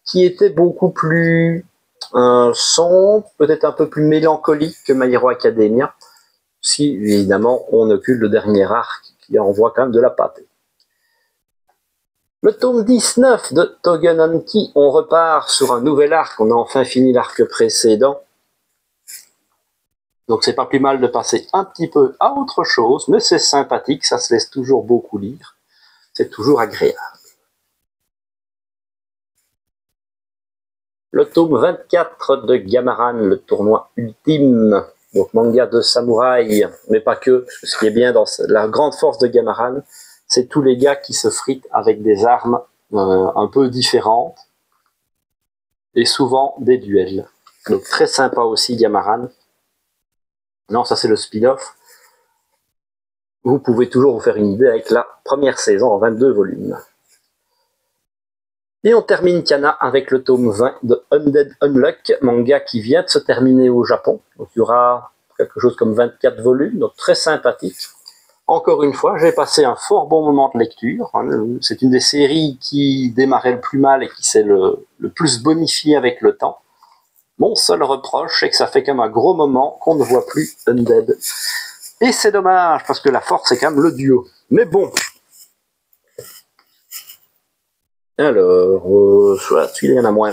qui était beaucoup plus sombre, peut-être un peu plus mélancolique que My Hero Academia, si évidemment on occulte le dernier arc qui envoie quand même de la pâte. Le tome 19 de Tougen Anki, on repart sur un nouvel arc, on a enfin fini l'arc précédent. Donc c'est pas plus mal de passer un petit peu à autre chose, mais c'est sympathique, ça se laisse toujours beaucoup lire. C'est toujours agréable. Le tome 24 de Gamaran, le tournoi ultime, donc manga de samouraï, mais pas que. Ce qui est bien dans la grande force de Gamaran, c'est tous les gars qui se fritent avec des armes un peu différentes, et souvent des duels. Donc très sympa aussi Gamaran. Non, ça c'est le spin-off. Vous pouvez toujours vous faire une idée avec la première saison en 22 volumes. Et on termine Kana avec le tome 20 de Undead Unluck, manga qui vient de se terminer au Japon. Donc il y aura quelque chose comme 24 volumes, donc très sympathique. Encore une fois, j'ai passé un fort bon moment de lecture. C'est une des séries qui démarrait le plus mal et qui s'est le plus bonifié avec le temps. Mon seul reproche, c'est que ça fait quand même un gros moment qu'on ne voit plus Undead. Et c'est dommage, parce que la force, c'est quand même le duo. Mais bon. Alors, celui-là, il y en a moins.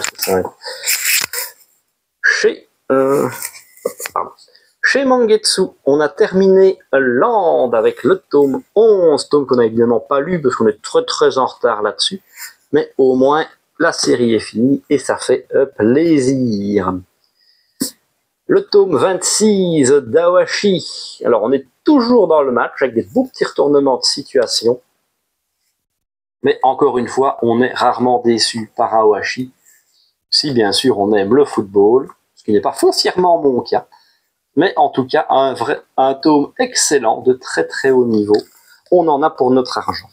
Chez Mangetsu, on a terminé Land avec le tome 11, tome qu'on n'a évidemment pas lu, parce qu'on est très en retard là-dessus. Mais au moins, la série est finie, et ça fait plaisir. Le tome 26 d'Awashi. Alors, on est toujours dans le match avec des beaux petits retournements de situation. Mais encore une fois, on est rarement déçu par Awashi. Si bien sûr on aime le football, ce qui n'est pas foncièrement mon cas. Mais en tout cas, un tome excellent de très haut niveau. On en a pour notre argent.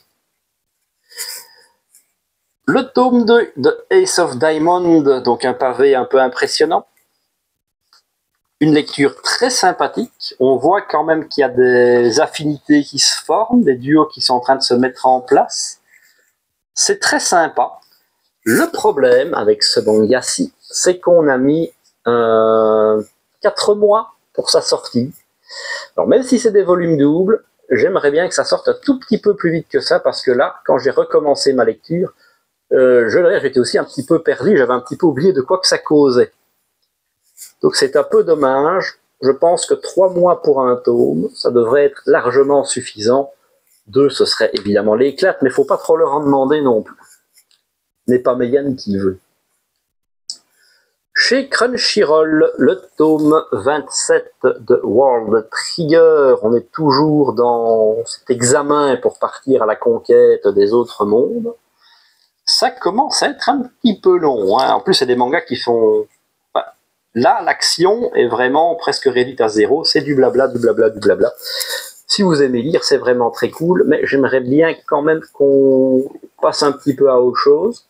Le tome 2 de Ace of Diamond, donc un pavé un peu impressionnant. Une lecture très sympathique. On voit quand même qu'il y a des affinités qui se forment, des duos qui sont en train de se mettre en place. C'est très sympa. Le problème avec ce manga-ci, c'est qu'on a mis 4 mois pour sa sortie. Alors même si c'est des volumes doubles, j'aimerais bien que ça sorte un tout petit peu plus vite que ça, parce que là, quand j'ai recommencé ma lecture, j'étais aussi un petit peu perdu, j'avais un petit peu oublié de quoi que ça causait. Donc c'est un peu dommage. Je pense que 3 mois pour un tome, ça devrait être largement suffisant. 2, ce serait évidemment l'éclate, mais il ne faut pas trop leur en demander non plus. Ce n'est pas Megan qui veut. Chez Crunchyroll, le tome 27 de World Trigger, on est toujours dans cet examen pour partir à la conquête des autres mondes. Ça commence à être un petit peu long. En plus, c'est des mangas qui font... Là, l'action est vraiment presque réduite à zéro. C'est du blabla, du blabla, du blabla. Si vous aimez lire, c'est vraiment très cool, mais j'aimerais bien quand même qu'on passe un petit peu à autre chose.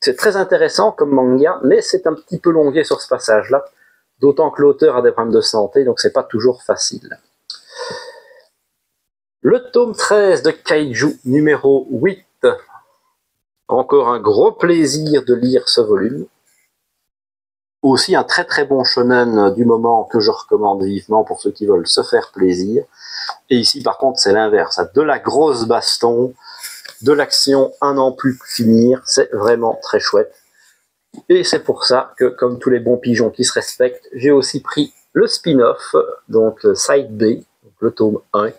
C'est très intéressant comme manga, mais c'est un petit peu longué sur ce passage-là, d'autant que l'auteur a des problèmes de santé, donc c'est pas toujours facile. Le tome 13 de Kaiju numéro 8. Encore un gros plaisir de lire ce volume. Aussi un très bon shonen du moment que je recommande vivement pour ceux qui veulent se faire plaisir. Et ici par contre c'est l'inverse, de la grosse baston, de l'action à n'en plus finir, c'est vraiment très chouette. Et c'est pour ça que, comme tous les bons pigeons qui se respectent, j'ai aussi pris le spin-off, donc Side B, donc le tome 1,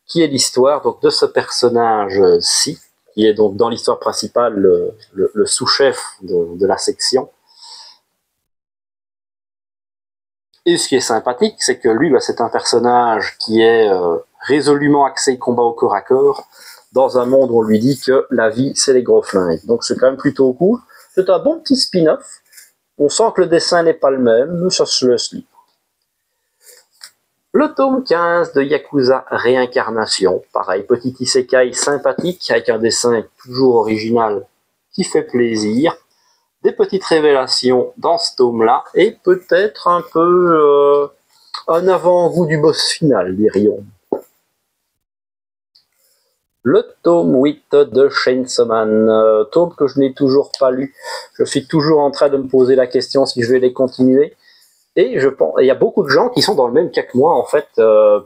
qui est l'histoire donc de ce personnage-ci, qui est donc dans l'histoire principale le sous-chef de la section. Et ce qui est sympathique, c'est que lui, c'est un personnage qui est résolument axé combat au corps à corps, dans un monde où on lui dit que la vie, c'est les gros flingues. Donc c'est quand même plutôt cool. C'est un bon petit spin-off. On sent que le dessin n'est pas le même, mais ça se laisse lire. Le tome 15 de Yakuza Réincarnation. Pareil, petit isekai sympathique, avec un dessin toujours original qui fait plaisir. Des petites révélations dans ce tome-là, et peut-être un peu un avant-goût du boss final, dirions. Le tome 8 de Chainsaw Man, tome que je n'ai toujours pas lu. Je suis toujours en train de me poser la question si je vais les continuer. Et je pense, il y a beaucoup de gens qui sont dans le même cas que moi, en fait.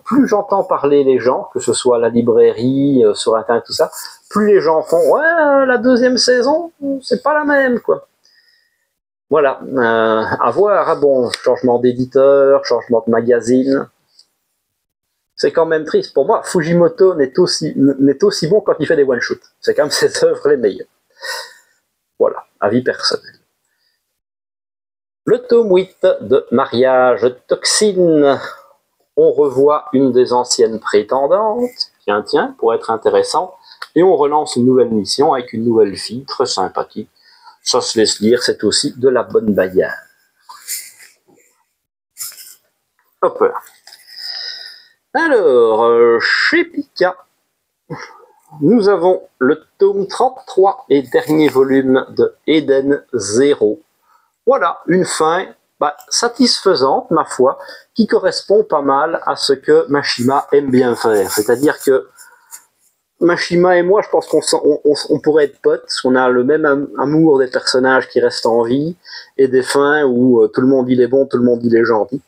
Plus j'entends parler les gens, que ce soit à la librairie, sur Internet, tout ça, plus les gens font « Ouais, la deuxième saison, c'est pas la même, quoi. » Voilà, à voir. Ah bon, changement d'éditeur, changement de magazine. C'est quand même triste. Pour moi, Fujimoto n'est aussi bon quand il fait des one-shots. C'est quand même ses œuvres les meilleures. Voilà, avis personnel. Le tome 8 de Mariage Toxine. On revoit une des anciennes prétendantes. Tiens, pour être intéressant. Et on relance une nouvelle mission avec une nouvelle fille, très sympathique. Ça se laisse lire, c'est aussi de la bonne bagarre. Hop là. Alors, chez Pika, nous avons le tome 33 et dernier volume de Eden Zero. Voilà, une fin satisfaisante, ma foi, qui correspond pas mal à ce que Mashima aime bien faire. C'est-à-dire que Mashima et moi, je pense qu'on pourrait être potes, parce qu'on a le même amour des personnages qui restent en vie, et des fins où tout le monde il est bon, tout le monde il est gentil.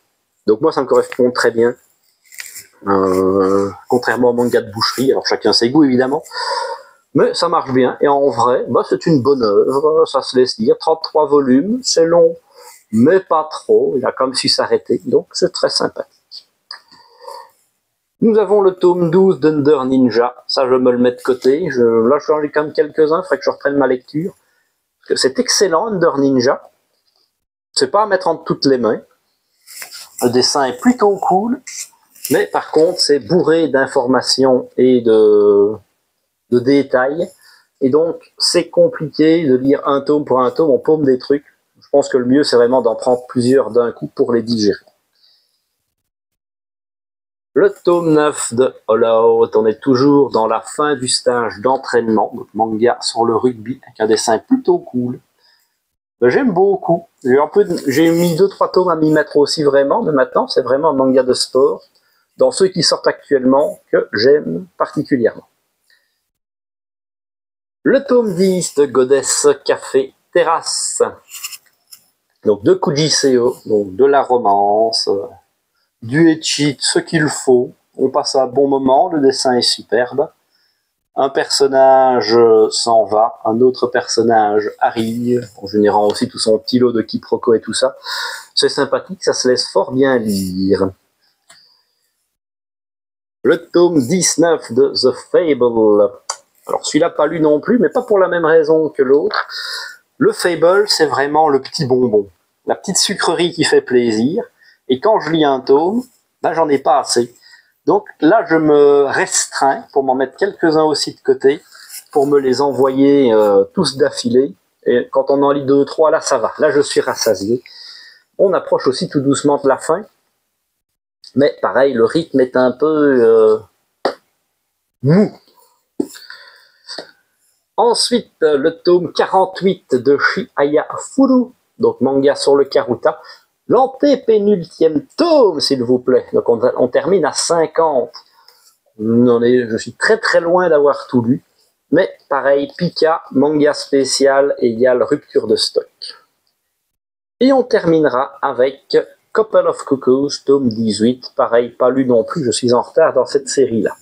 Donc moi, ça me correspond très bien. Contrairement au manga de boucherie, alors chacun ses goûts évidemment, mais ça marche bien, et en vrai, c'est une bonne œuvre, ça se laisse lire, 33 volumes, c'est long, mais pas trop, il a quand même su s'arrêter, donc c'est très sympathique. Nous avons le tome 12 d'Under Ninja, ça je me le mets de côté, là j'en ai quand même quelques-uns, il faudrait que je reprenne ma lecture. C'est excellent Under Ninja, c'est pas à mettre entre toutes les mains, le dessin est plutôt cool, mais par contre c'est bourré d'informations et de détails, et donc c'est compliqué de lire un tome pour un tome, on paume des trucs. Je pense que le mieux c'est vraiment d'en prendre plusieurs d'un coup pour les digérer. Le tome 9 de Hollow, on est toujours dans la fin du stage d'entraînement, donc manga sur le rugby, avec un dessin plutôt cool. J'aime beaucoup. J'ai mis 2-3 tomes à m'y mettre aussi vraiment, mais maintenant c'est vraiment un manga de sport, dans ceux qui sortent actuellement, que j'aime particulièrement. Le tome 10 de Goddess Café Terrasse. Donc de Kujiseo, donc de la romance, du ecchi, ce qu'il faut. On passe un bon moment, le dessin est superbe. Un personnage s'en va, un autre personnage arrive, en générant aussi tout son petit lot de quiproquos et tout ça. C'est sympathique, ça se laisse fort bien lire. Le tome 19 de The Fable. Alors celui-là pas lu non plus, mais pas pour la même raison que l'autre. Le Fable, c'est vraiment le petit bonbon, la petite sucrerie qui fait plaisir. Et quand je lis un tome, j'en ai pas assez. Donc là, je me restreins pour m'en mettre quelques-uns aussi de côté, pour me les envoyer tous d'affilée. Et quand on en lit 2 ou 3, là, ça va. Là, je suis rassasié. On approche aussi tout doucement de la fin. Mais pareil, le rythme est un peu mou. Ensuite, le tome 48 de Chihaya Furu, donc manga sur le Karuta. L'antépénultième tome, s'il vous plaît. Donc on termine à 50. Je suis très très loin d'avoir tout lu. Mais pareil, Pika, manga spécial égale rupture de stock. Et on terminera avec Couple of Cuckoos, tome 18. Pareil, pas lu non plus, je suis en retard dans cette série-là.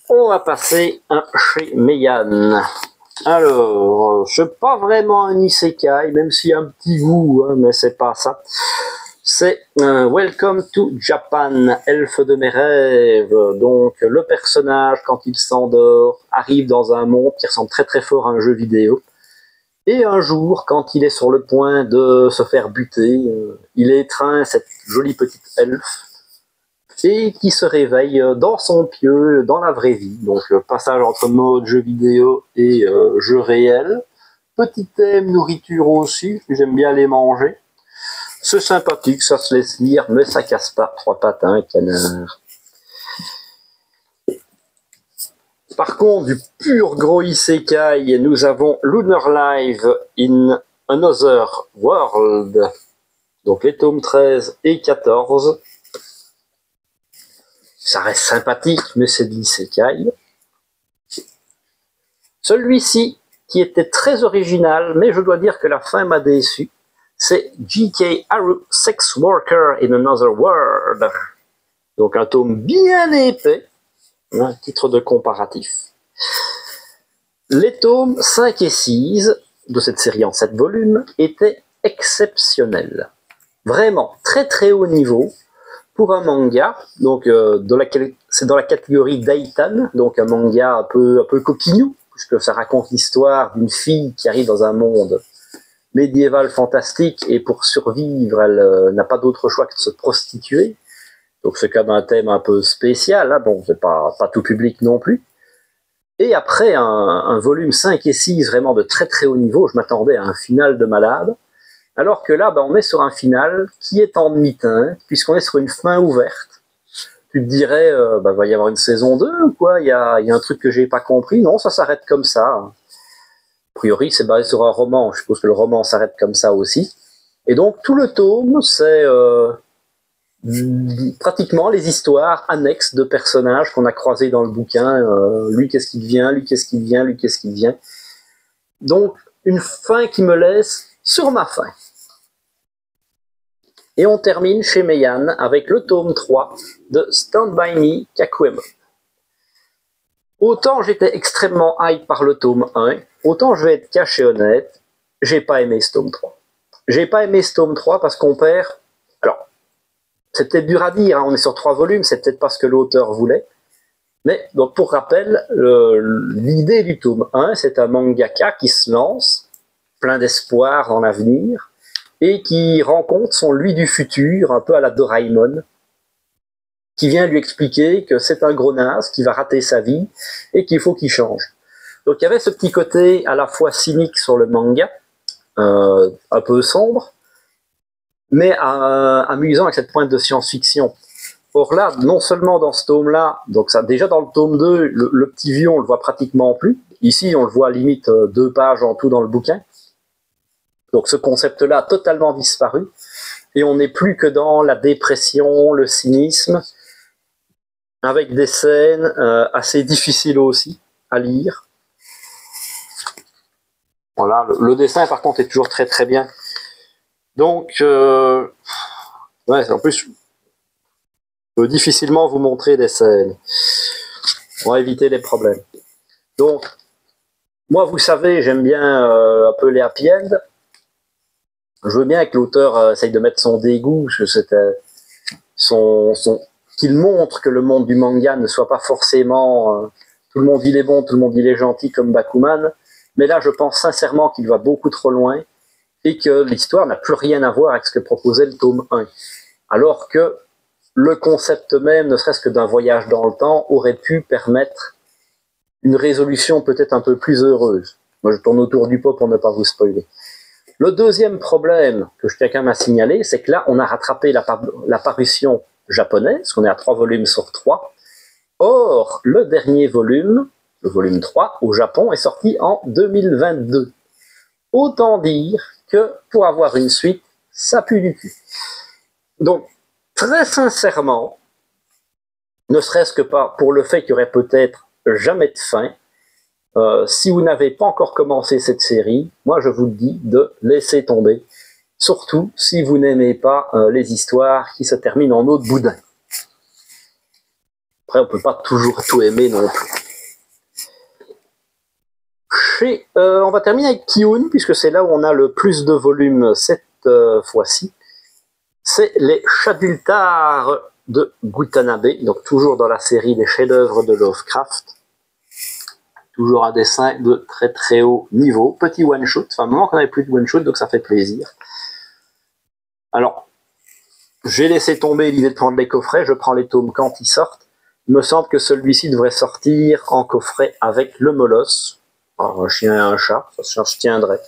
On va passer chez Meian. Alors, c'est pas vraiment un isekai, même s'il y a un petit goût, hein, mais c'est pas ça. C'est Welcome to Japan, elfe de mes rêves. Donc le personnage, quand il s'endort, arrive dans un monde qui ressemble très très fort à un jeu vidéo. Et un jour, quand il est sur le point de se faire buter, il étreint cette jolie petite elfe et qui se réveille dans son pieu, dans la vraie vie. Donc passage entre mode jeu vidéo et jeu réel. Petit thème nourriture aussi, j'aime bien les manger. C'est sympathique, ça se laisse lire, mais ça casse pas. 3 pattes à un canard. Par contre, du pur gros isekai, nous avons Lunar Live in Another World. Donc les tomes 13 et 14. Ça reste sympathique, mais c'est de l'isekai. Celui-ci, qui était très original, mais je dois dire que la fin m'a déçu. C'est J.K. Haru, Sex Worker in Another World. Donc un tome bien épais, un titre de comparatif. Les tomes 5 et 6 de cette série en 7 volumes étaient exceptionnels. Vraiment très très haut niveau pour un manga. Donc c'est dans la catégorie Daitan, donc un manga un peu coquinou, puisque ça raconte l'histoire d'une fille qui arrive dans un monde médiévale fantastique et pour survivre, elle n'a pas d'autre choix que de se prostituer. Donc c'est quand même un thème un peu spécial, hein. Bon, c'est pas tout public non plus. Et après un volume 5 et 6 vraiment de très très haut niveau, je m'attendais à un final de malade. Alors que là, on est sur un final qui est en demi-teinte, puisqu'on est sur une fin ouverte. Tu te dirais, va y avoir une saison 2 ou quoi, il y a un truc que j'ai pas compris. Non, ça s'arrête comme ça. A priori, c'est basé sur un roman. Je suppose que le roman s'arrête comme ça aussi. Et donc, tout le tome, c'est pratiquement les histoires annexes de personnages qu'on a croisés dans le bouquin. Lui, qu'est-ce qu'il devient, lui, qu'est-ce qu'il devient, lui, qu'est-ce qu'il devient. Donc, une fin qui me laisse sur ma faim. Et on termine chez Meian avec le tome 3 de Stand By Me Kakuemon. Autant j'étais extrêmement hype par le tome 1, autant je vais être caché honnête, j'ai pas aimé ce tome 3. J'ai pas aimé ce tome 3 parce qu'on perd... Alors, c'est peut-être dur à dire, hein, on est sur 3 volumes, c'est peut-être pas ce que l'auteur voulait. Mais donc pour rappel, l'idée du tome 1, c'est un mangaka qui se lance, plein d'espoir dans l'avenir, et qui rencontre son lui du futur, un peu à la Doraemon, qui vient lui expliquer que c'est un gros naze, qui va rater sa vie, et qu'il faut qu'il change. Donc il y avait ce petit côté à la fois cynique sur le manga, un peu sombre, mais amusant avec cette pointe de science-fiction. Or là, non seulement dans ce tome-là, donc ça, déjà dans le tome 2, le petit vieux, on le voit pratiquement plus. Ici, on le voit limite 2 pages en tout dans le bouquin. Donc ce concept-là a totalement disparu. Et on n'est plus que dans la dépression, le cynisme, avec des scènes assez difficiles aussi à lire. Voilà, le dessin par contre est toujours très très bien. Donc, ouais, en plus, je peux difficilement vous montrer des scènes. On va éviter les problèmes. Donc, moi vous savez, j'aime bien un peu les happy end. Je veux bien que l'auteur essaye de mettre son dégoût, que c'était qu'il montre que le monde du manga ne soit pas forcément tout le monde il est bon, tout le monde il est gentil comme Bakuman, mais là je pense sincèrement qu'il va beaucoup trop loin et que l'histoire n'a plus rien à voir avec ce que proposait le tome 1. Alors que le concept même, ne serait-ce que d'un voyage dans le temps, aurait pu permettre une résolution peut-être un peu plus heureuse. Moi je tourne autour du pot pour ne pas vous spoiler. Le deuxième problème que je tiens quand même à signaler, c'est que là, on a rattrapé la parution japonaise, qu'on est à 3 volumes sur 3. Or, le dernier volume, le volume 3, au Japon, est sorti en 2022. Autant dire que pour avoir une suite, ça pue du cul. Donc, très sincèrement, ne serait-ce que pas pour le fait qu'il n'y aurait peut-être jamais de fin, si vous n'avez pas encore commencé cette série, moi je vous dis de laisser tomber. Surtout si vous n'aimez pas les histoires qui se terminent en eau de boudin. Après, on ne peut pas toujours tout aimer non plus. On va terminer avec Ki-un, puisque c'est là où on a le plus de volumes cette fois-ci. c'est les Chadultars de Gutanabe, donc toujours dans la série des chefs-d'œuvre de Lovecraft. Toujours un dessin de très très haut niveau. Petit one-shot, enfin, un moment qu'on n'avait plus de one-shot, donc ça fait plaisir. Alors, j'ai laissé tomber l'idée de prendre les coffrets, je prends les tomes quand ils sortent. Il me semble que celui-ci devrait sortir en coffret avec le molosse. Alors, un chien et un chat, ça se tiendrait.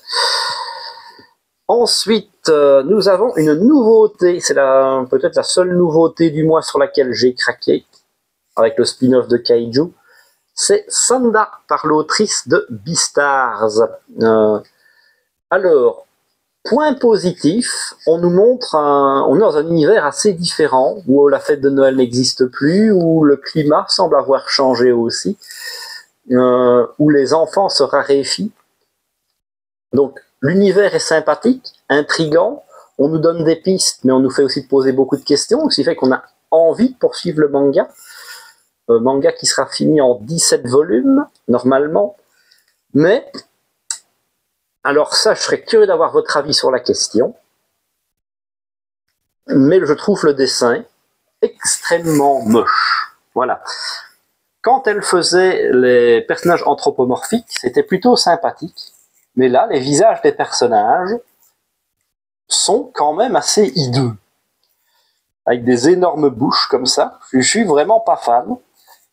Ensuite, nous avons une nouveauté, c'est peut-être la seule nouveauté du mois sur laquelle j'ai craqué, avec le spin-off de Kaiju. C'est Sanda, par l'autrice de Beastars. Alors, point positif, on nous montre on est dans un univers assez différent, où la fête de Noël n'existe plus, où le climat semble avoir changé aussi, où les enfants se raréfient. Donc, l'univers est sympathique, intriguant, on nous donne des pistes, mais on nous fait aussi poser beaucoup de questions, ce qui fait qu'on a envie de poursuivre le manga. Manga qui sera fini en 17 volumes, normalement. Mais, alors ça, je serais curieux d'avoir votre avis sur la question. Mais je trouve le dessin extrêmement moche. Voilà. Quand elle faisait les personnages anthropomorphiques, c'était plutôt sympathique. Mais là, les visages des personnages sont quand même assez hideux. Avec des énormes bouches comme ça. Je suis vraiment pas fan.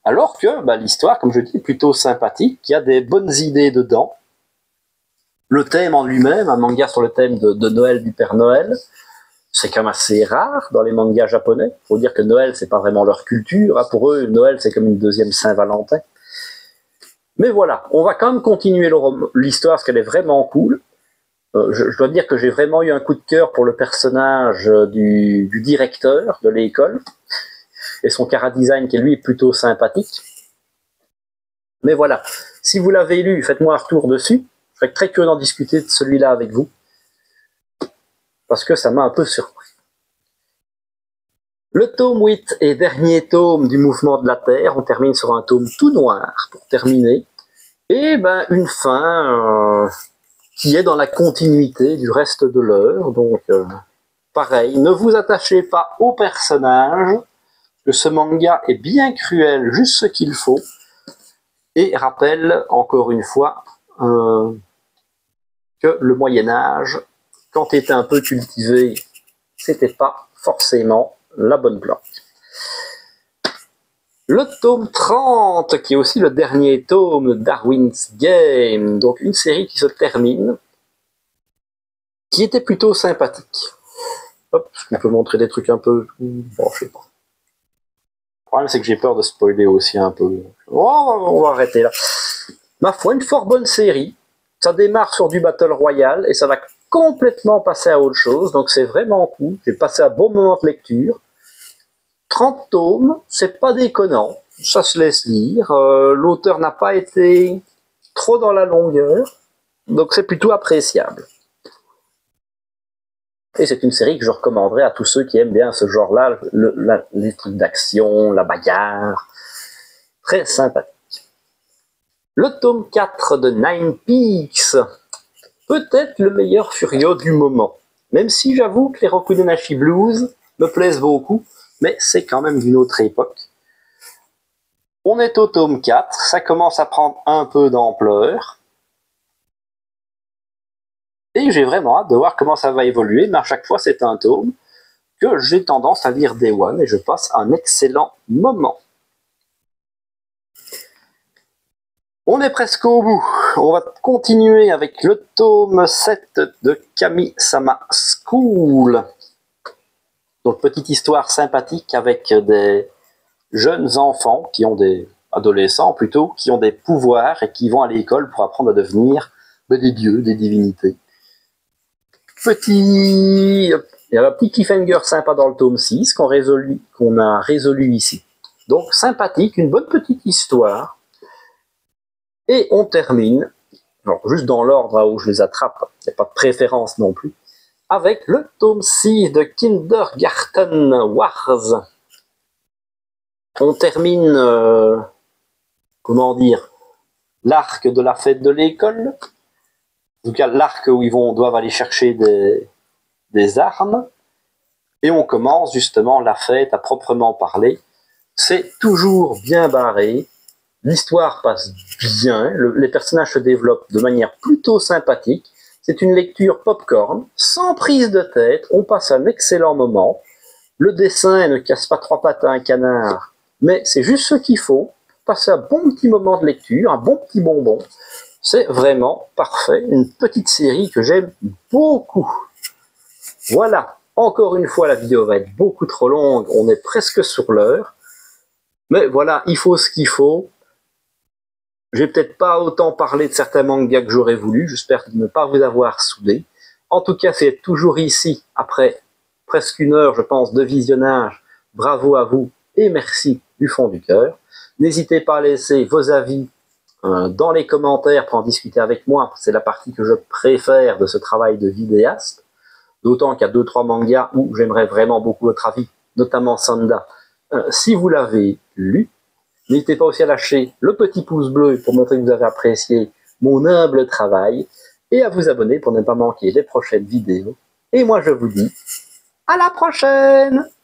Alors que l'histoire, comme je dis, est plutôt sympathique. Il y a des bonnes idées dedans. Le thème en lui-même, un manga sur le thème de Noël du Père Noël, c'est quand même assez rare dans les mangas japonais. Il faut dire que Noël, c'est pas vraiment leur culture. Pour eux, Noël, c'est comme une deuxième Saint-Valentin. Mais voilà, on va quand même continuer l'histoire parce qu'elle est vraiment cool. Je dois dire que j'ai vraiment eu un coup de cœur pour le personnage du directeur de l'école et son chara-design qui lui est plutôt sympathique. Mais voilà, si vous l'avez lu, faites-moi un retour dessus. Je serais très curieux d'en discuter de celui-là avec vous. Parce que ça m'a un peu surpris. Le tome 8 et dernier tome du Mouvement de la Terre, on termine sur un tome tout noir pour terminer. Et une fin qui est dans la continuité du reste de l'œuvre. Donc, pareil, ne vous attachez pas aux personnages, que ce manga est bien cruel, juste ce qu'il faut, et rappelle encore une fois que le Moyen-Âge, quand il était un peu cultivé, c'était pas forcément la bonne plante. Le tome 30, qui est aussi le dernier tome de Darwin's Game, donc une série qui se termine, qui était plutôt sympathique. Hop, on peut montrer des trucs un peu... Bon, je sais pas. Le problème, c'est que j'ai peur de spoiler aussi un peu. Oh, on va arrêter là. Ma foi, une fort bonne série. Ça démarre sur du Battle Royale et ça va complètement passer à autre chose, donc c'est vraiment cool. J'ai passé un bon moment de lecture. 30 tomes, c'est pas déconnant, ça se laisse lire. L'auteur n'a pas été trop dans la longueur, donc c'est plutôt appréciable. Et c'est une série que je recommanderais à tous ceux qui aiment bien ce genre-là, les trucs d'action, la bagarre. Très sympathique. Le tome 4 de Nine Peaks, peut-être le meilleur Furio du moment. Même si j'avoue que les Rokudenashi Blues me plaisent beaucoup, mais c'est quand même d'une autre époque. On est au tome 4, ça commence à prendre un peu d'ampleur. Et j'ai vraiment hâte de voir comment ça va évoluer, mais à chaque fois c'est un tome que j'ai tendance à lire Day One et je passe un excellent moment. On est presque au bout. On va continuer avec le tome 7 de Kami-sama School. Donc, petite histoire sympathique avec des jeunes enfants qui ont des adolescents plutôt, qui ont des pouvoirs et qui vont à l'école pour apprendre à devenir des dieux, des divinités. Il y a un petit cliffhanger sympa dans le tome 6 qu'on a résolu ici. Donc, sympathique, une bonne petite histoire. Et on termine, alors juste dans l'ordre où je les attrape, il n'y a pas de préférence non plus, avec le tome 6 de Kindergarten Wars. On termine, comment dire, l'arc de la fête de l'école, en tout cas l'arc où doivent aller chercher des armes, Et on commence justement la fête à proprement parler. C'est toujours bien barré, l'histoire passe bien, les personnages se développent de manière plutôt sympathique. C'est une lecture popcorn, sans prise de tête, on passe un excellent moment. Le dessin ne casse pas trois pattes à un canard, mais c'est juste ce qu'il faut. Passer un bon petit moment de lecture, un bon petit bonbon. C'est vraiment parfait, une petite série que j'aime beaucoup. Voilà, encore une fois la vidéo va être beaucoup trop longue, on est presque sur l'heure. Mais voilà, il faut ce qu'il faut. J'ai peut-être pas autant parlé de certains mangas que j'aurais voulu, j'espère ne pas vous avoir saoulé. En tout cas, c'est toujours ici, après presque une heure, je pense, de visionnage. Bravo à vous et merci du fond du cœur. N'hésitez pas à laisser vos avis dans les commentaires pour en discuter avec moi. C'est la partie que je préfère de ce travail de vidéaste. D'autant qu'il y a 2-3 mangas où j'aimerais vraiment beaucoup votre avis, notamment Sanda. Si vous l'avez lu, n'hésitez pas aussi à lâcher le petit pouce bleu pour montrer que vous avez apprécié mon humble travail et à vous abonner pour ne pas manquer les prochaines vidéos. Et moi je vous dis à la prochaine!